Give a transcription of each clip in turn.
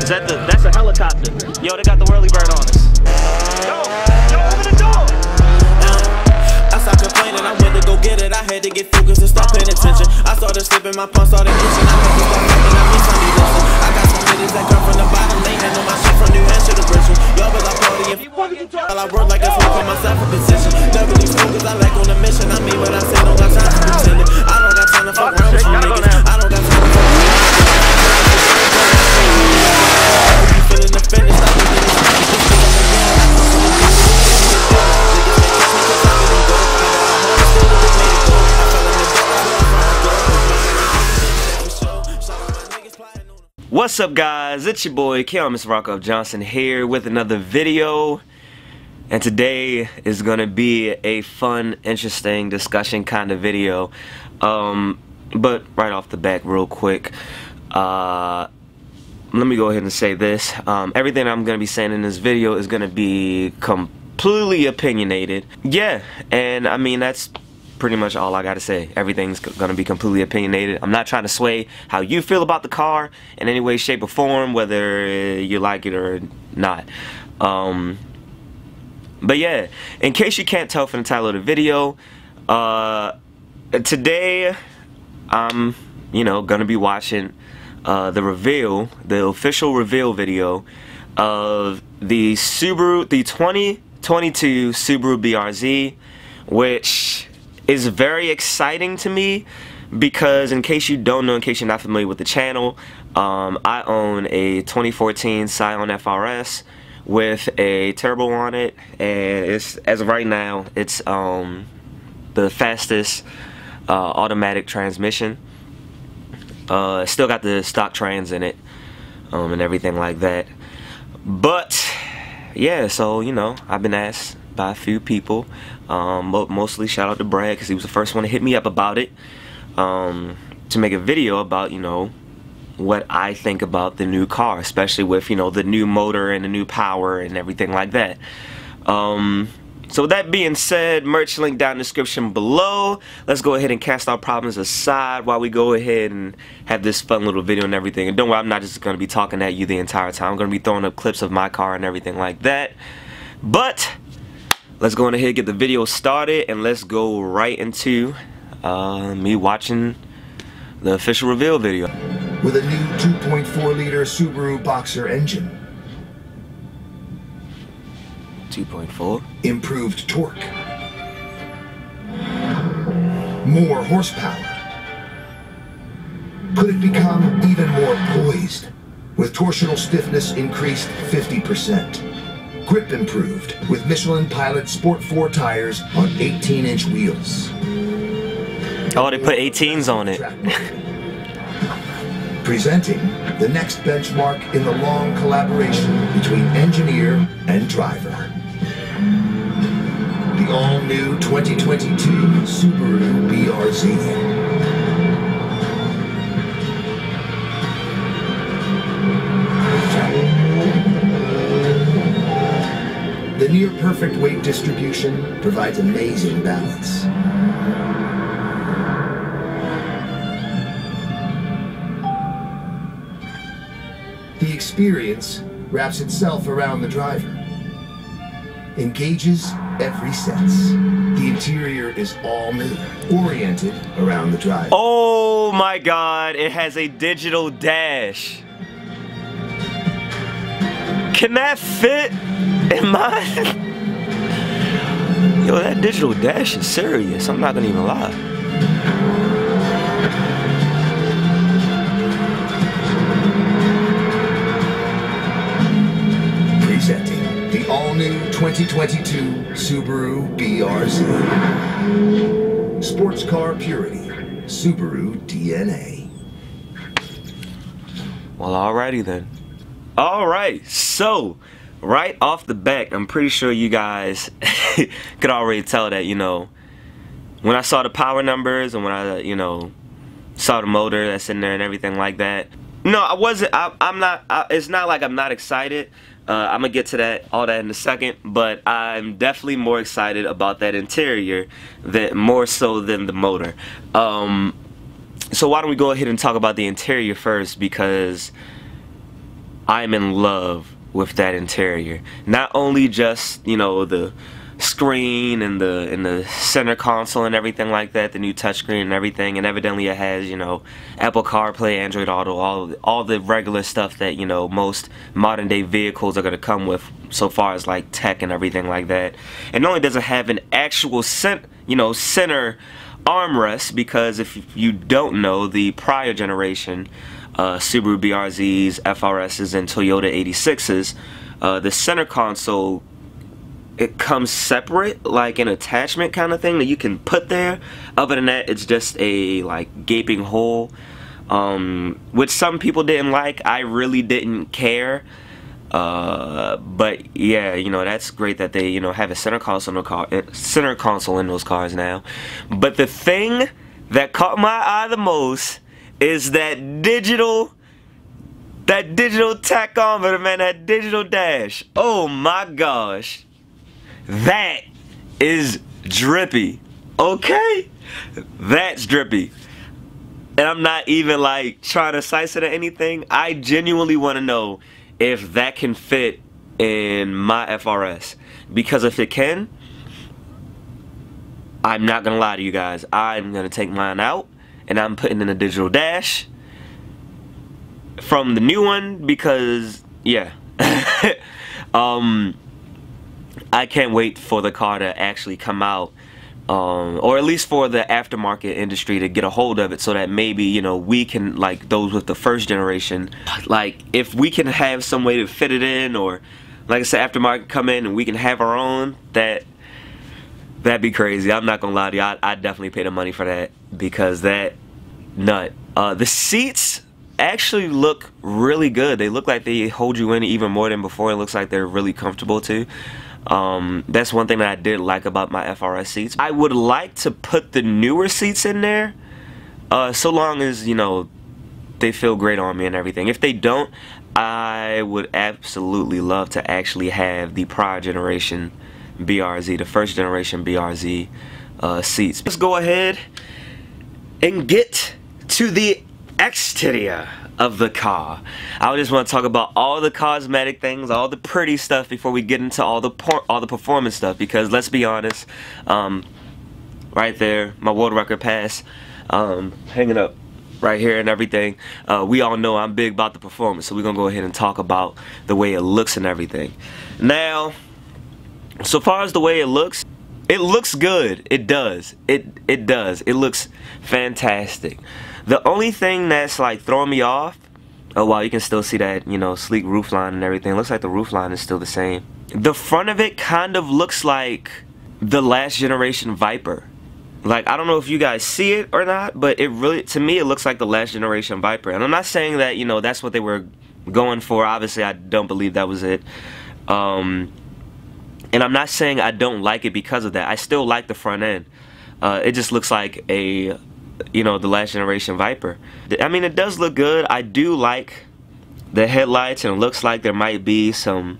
That's a helicopter. Yo, they got the whirly bird on us. Yo, open the door. I stopped complaining, I went to go get it. I had to get focused and stop paying attention. I started slipping, my pump started itching. I had to start fighting, I miss Sunday listen. I got some niggas that come from the bottom. They handle my shit from New Hampshire to Bristol. Y'all was like partying. While I work like a fool, put myself in position. Never lose focus, I like on a mission. I mean what I say, don't got time to pretend it. I don't got time to fuck around with you niggas. I don't got time to fuck around. You feeling the finish, I don't get it. What's up, guys? It's your boy mr.rockoff Johnson here with another video, and today is gonna be a fun, interesting discussion kind of video. But right off the bat, real quick, let me go ahead and say this. Everything I'm gonna be saying in this video is gonna be completely opinionated. Yeah, and I mean that's pretty much all I gotta say. Everything's gonna be completely opinionated. I'm not trying to sway how you feel about the car in any way, shape, or form, whether you like it or not. But yeah, in case you can't tell from the title of the video, today I'm, gonna be watching the official reveal video of the 2022 Subaru BRZ, which is very exciting to me because, in case you don't know, in case you're not familiar with the channel, I own a 2014 Scion FRS with a turbo on it, and it's, as of right now, it's the fastest automatic transmission. Still got the stock trans in it, and everything like that. But yeah, so I've been asked by a few people, but mostly shout out to Brad because he was the first one to hit me up about it, to make a video about what I think about the new car, especially with the new motor and the new power and everything like that. So with that being said, merch link down in the description below. Let's go ahead and cast our problems aside while we go ahead and have this fun little video and everything. And don't worry, I'm not just going to be talking at you the entire time. I'm going to be throwing up clips of my car and everything like that. But let's go on ahead and get the video started, and let's go right into me watching the official reveal video. With a new 2.4-liter Subaru Boxer engine. 2.4. Improved torque. More horsepower. Could it become even more poised? With torsional stiffness increased 50%. Grip improved with Michelin Pilot Sport 4 tires on 18-inch wheels. Oh, they put 18s on it. Presenting the next benchmark in the long collaboration between engineer and driver. The all-new 2022 Subaru BRZ. The near-perfect weight distribution provides amazing balance. The experience wraps itself around the driver. Engages every sense. The interior is all new, oriented around the driver. Oh my God, it has a digital dash. Can that fit in mine? Yo, that digital dash is serious. I'm not gonna even lie. Presenting the all-new 2022 Subaru BRZ. Sports car purity. Subaru DNA. Well, alrighty then. Alright, so right off the bat, I'm pretty sure you guys could already tell that, when I saw the power numbers and when I, saw the motor that's in there and everything like that. No, I wasn't, I'm not, it's not like I'm not excited. I'm gonna get to all that in a second, but I'm definitely more excited about that interior more so than the motor. So why don't we go ahead and talk about the interior first, because I'm in love with that interior. Not only just, you know, the screen and the center console and everything like that, the new touchscreen and everything, and evidently it has, you know, Apple CarPlay, Android Auto, all the regular stuff that, you know, most modern day vehicles are going to come with so far as like tech and everything like that. And not only does it have an actual center armrest, because if you don't know, the prior generation Subaru BRZs, FRSs, and Toyota 86s, the center console, it comes separate, like an attachment kind of thing that you can put there. Other than that, it's just a like gaping hole, which some people didn't like. I really didn't care, but yeah, you know, that's great that they, you know, have a center console in those cars now. But the thing that caught my eye the most is that digital tachometer, man, that digital dash. Oh my gosh. That is drippy, okay? That's drippy. And I'm not even like trying to size it or anything. I genuinely want to know if that can fit in my FRS. Because if it can, I'm not gonna lie to you guys, I'm gonna take mine out and I'm putting in a digital dash from the new one, because yeah. I can't wait for the car to actually come out, or at least for the aftermarket industry to get a hold of it, so that maybe, you know, we can, like those with the first generation, like if we can have some way to fit it in, or like I said, aftermarket come in and we can have our own, that'd be crazy. I'm not gonna lie to you, I'd definitely pay the money for that, because that nut. The seats actually look really good. They look like they hold you in even more than before. It looks like they're really comfortable too. That's one thing that I did like about my FRS seats. I would like to put the newer seats in there, so long as, you know, they feel great on me and everything. If they don't, I would absolutely love to actually have the prior generation BRZ, the first generation BRZ seats. Let's go ahead and get to the exterior of the car. I just want to talk about all the cosmetic things, all the pretty stuff, before we get into all the performance stuff, because let's be honest, right there, my world record pass, hanging up right here and everything, we all know I'm big about the performance, so we're gonna go ahead and talk about the way it looks and everything. Now, so far as the way it looks good. It does. It does. It looks fantastic. The only thing that's like throwing me off, oh wow, you can still see that, you know, sleek roofline and everything. It looks like the roofline is still the same. The front of it kind of looks like the last generation Viper. Like, I don't know if you guys see it or not, but it really, to me, it looks like the last generation Viper. And I'm not saying that, you know, that's what they were going for. Obviously, I don't believe that was it. And I'm not saying I don't like it because of that. I still like the front end. It just looks like a, you know, the last generation Viper. I mean, it does look good. I do like the headlights, and it looks like there might be some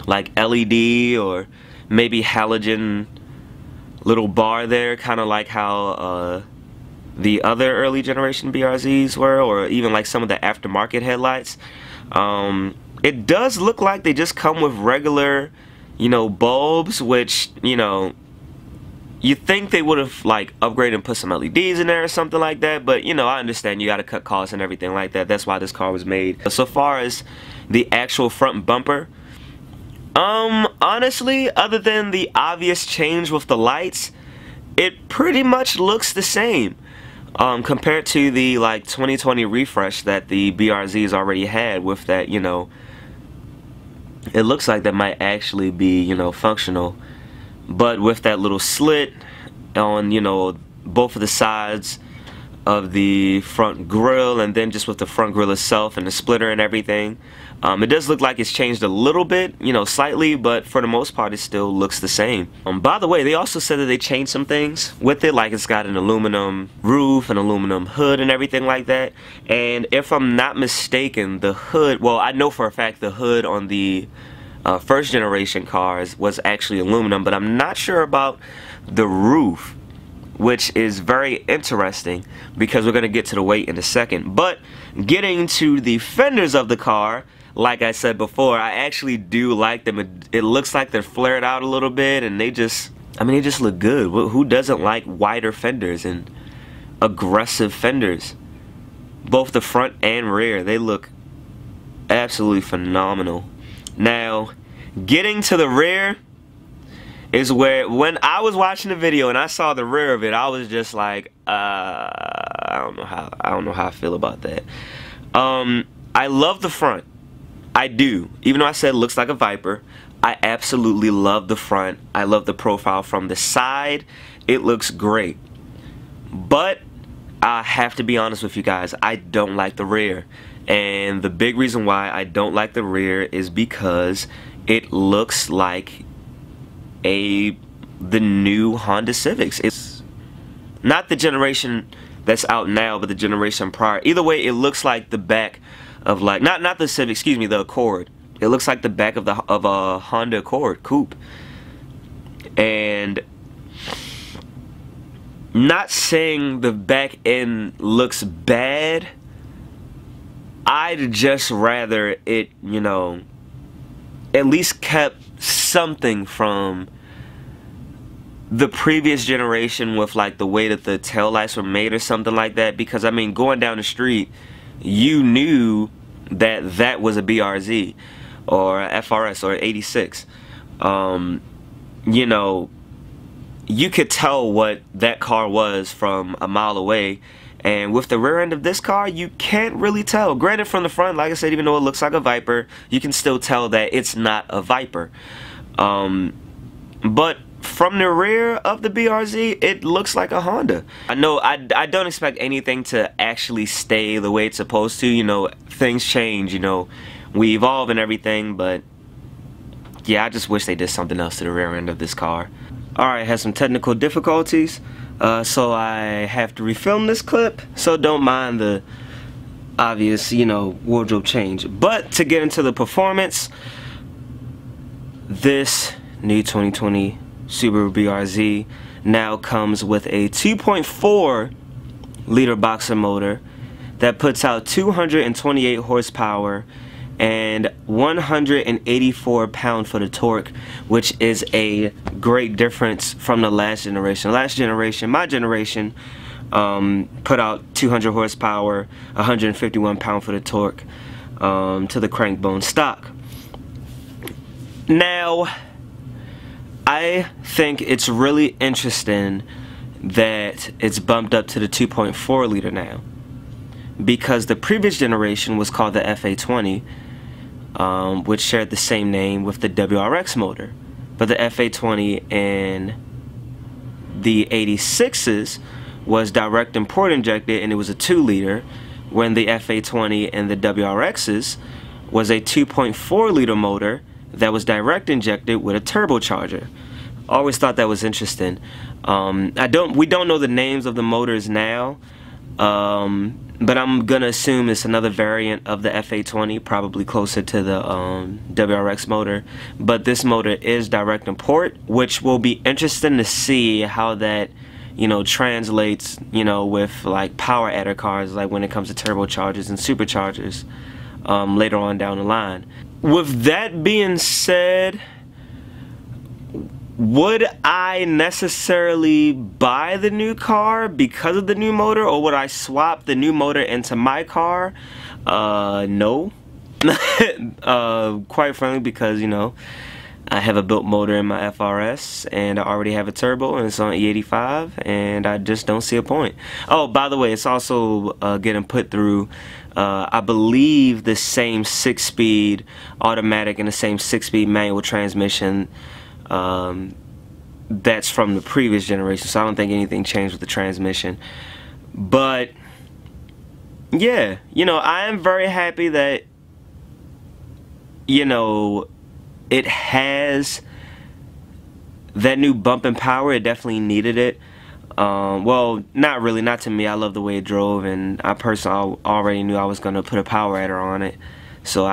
like LED or maybe halogen little bar there, kind of like how the other early generation BRZs were, or even like some of the aftermarket headlights. It does look like they just come with regular, you know, bulbs, which, you know, you think they would have like upgraded and put some LEDs in there or something like that, but you know, I understand you got to cut costs and everything like that. That's why this car was made. So far as the actual front bumper, honestly, other than the obvious change with the lights, it pretty much looks the same compared to the like 2020 refresh that the BRZs already had. With that, you know, it looks like that might actually be, you know, functional. But with that little slit on, you know, both of the sides of the front grille, and then just with the front grille itself and the splitter and everything, it does look like it's changed a little bit, you know, slightly, but for the most part it still looks the same. By the way, they also said that they changed some things with it, like it's got an aluminum roof, an aluminum hood and everything like that. And if I'm not mistaken, the hood, well, I know for a fact the hood on the first generation cars was actually aluminum, but I'm not sure about the roof, which is very interesting because we're going to get to the weight in a second. But getting to the fenders of the car, like I said before, I actually do like them. It looks like they're flared out a little bit, and they just, I mean, they just look good. Who doesn't like wider fenders and aggressive fenders? Both the front and rear, they look absolutely phenomenal. Now, getting to the rear is where, when I was watching the video and I saw the rear of it, I was just like, I don't know how I feel about that. I love the front. I do. Even though I said it looks like a Viper, I absolutely love the front. I love the profile from the side. It looks great. But I have to be honest with you guys, I don't like the rear. And the big reason why I don't like the rear is because it looks like the new Honda Civics. It's not the generation that's out now, but the generation prior. Either way, it looks like the back of, like, not the Civic, excuse me, the Accord. It looks like the back of a Honda Accord coupe. And not saying the back end looks bad, I'd just rather it, you know, at least kept something from the previous generation with, like, the way that the taillights were made or something like that. Because, I mean, going down the street, you knew that that was a BRZ or a FRS or 86. You know, you could tell what that car was from a mile away. And with the rear end of this car, you can't really tell. Granted, from the front, like I said, even though it looks like a Viper, you can still tell that it's not a Viper. But from the rear of the BRZ, it looks like a Honda. I know I don't expect anything to actually stay the way it's supposed to. You know, things change, you know, we evolve and everything, but yeah, I just wish they did something else to the rear end of this car. Alright, had some technical difficulties, so I have to refilm this clip, so don't mind the obvious, you know, wardrobe change. But to get into the performance, this new 2020 Subaru BRZ now comes with a 2.4 liter boxer motor that puts out 228 horsepower and 184 pound-foot of torque, which is a great difference from the last generation. Last generation, my generation, put out 200 horsepower, 151 pound-foot of torque to the crank bone stock. Now, I think it's really interesting that it's bumped up to the 2.4 liter now, because the previous generation was called the FA20, which shared the same name with the WRX motor. But the FA20 and the 86s was direct import injected, and it was a 2 liter, when the FA20 and the WRXs was a 2.4 liter motor that was direct injected with a turbocharger. Always thought that was interesting. We don't know the names of the motors now, but I'm gonna assume it's another variant of the FA20, probably closer to the WRX motor. But this motor is direct import, which will be interesting to see how that, you know, translates, you know, with like power adder cars, like when it comes to turbochargers and superchargers later on down the line. With that being said, would I necessarily buy the new car because of the new motor, or would I swap the new motor into my car? No. Quite frankly, because, you know, I have a built motor in my FRS, and I already have a turbo, and it's on E85, and I just don't see a point. Oh, by the way, it's also getting put through, I believe, the same 6-speed automatic and the same 6-speed manual transmission that's from the previous generation, so I don't think anything changed with the transmission. But yeah, you know, I am very happy that, you know, it has that new bump in power. It definitely needed it. Well, not really, not to me. I love the way it drove, and I personally already knew I was gonna put a power adder on it, so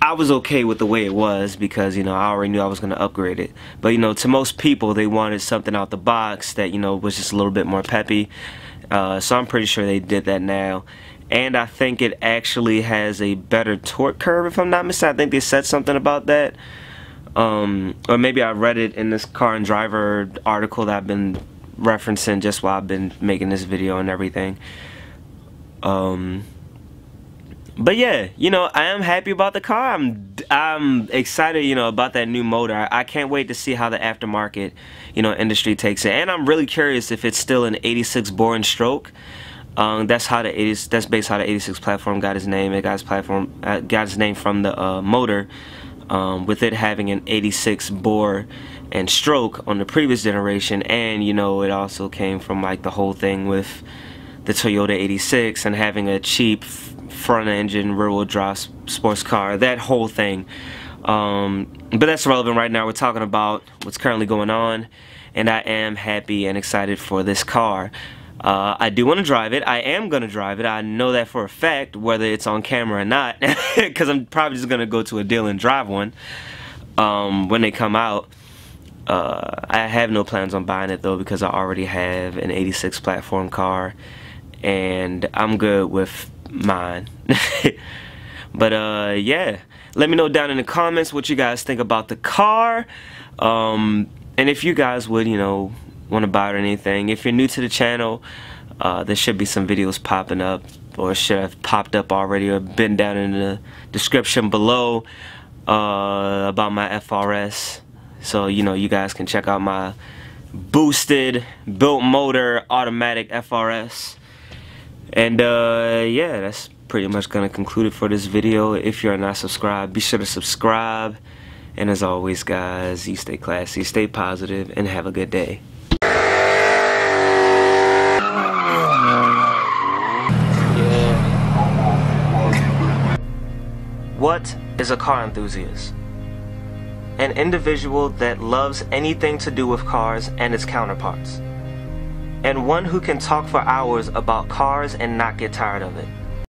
I was okay with the way it was, because, you know, I already knew I was going to upgrade it. But, you know, to most people, they wanted something out the box that, you know, was just a little bit more peppy. So I'm pretty sure they did that now. and I think it actually has a better torque curve, if I'm not mistaken. I think they said something about that, or maybe I read it in this Car and Driver article that I've been referencing just while I've been making this video and everything. But yeah, you know, I am happy about the car. I'm excited, you know, about that new motor. I can't wait to see how the aftermarket, you know, industry takes it. And I'm really curious if it's still an 86 bore and stroke. That's based how the 86 platform got its name. It got its name from the motor, with it having an 86 bore and stroke on the previous generation. And you know, it also came from like the whole thing with the Toyota 86 and having a cheap front engine rear wheel drive sports car, that whole thing. But that's relevant right now. We're talking about what's currently going on, and I am happy and excited for this car. I do want to drive it. I am going to drive it. I know that for a fact, whether it's on camera or not, because I'm probably just going to go to a dealer and drive one when they come out. I have no plans on buying it though, because I already have an 86 platform car and I'm good with mine. But yeah, let me know down in the comments what you guys think about the car, and if you guys would, you know, want to buy it or anything. If you're new to the channel, there should be some videos popping up, or should have popped up already, or been down in the description below, about my FRS. So you know, you guys can check out my boosted built motor automatic FRS. And yeah, that's pretty much gonna conclude it for this video. If you're not subscribed, be sure to subscribe. And as always, guys, you stay classy, stay positive, and have a good day. What is a car enthusiast? An individual that loves anything to do with cars and its counterparts, and one who can talk for hours about cars and not get tired of it.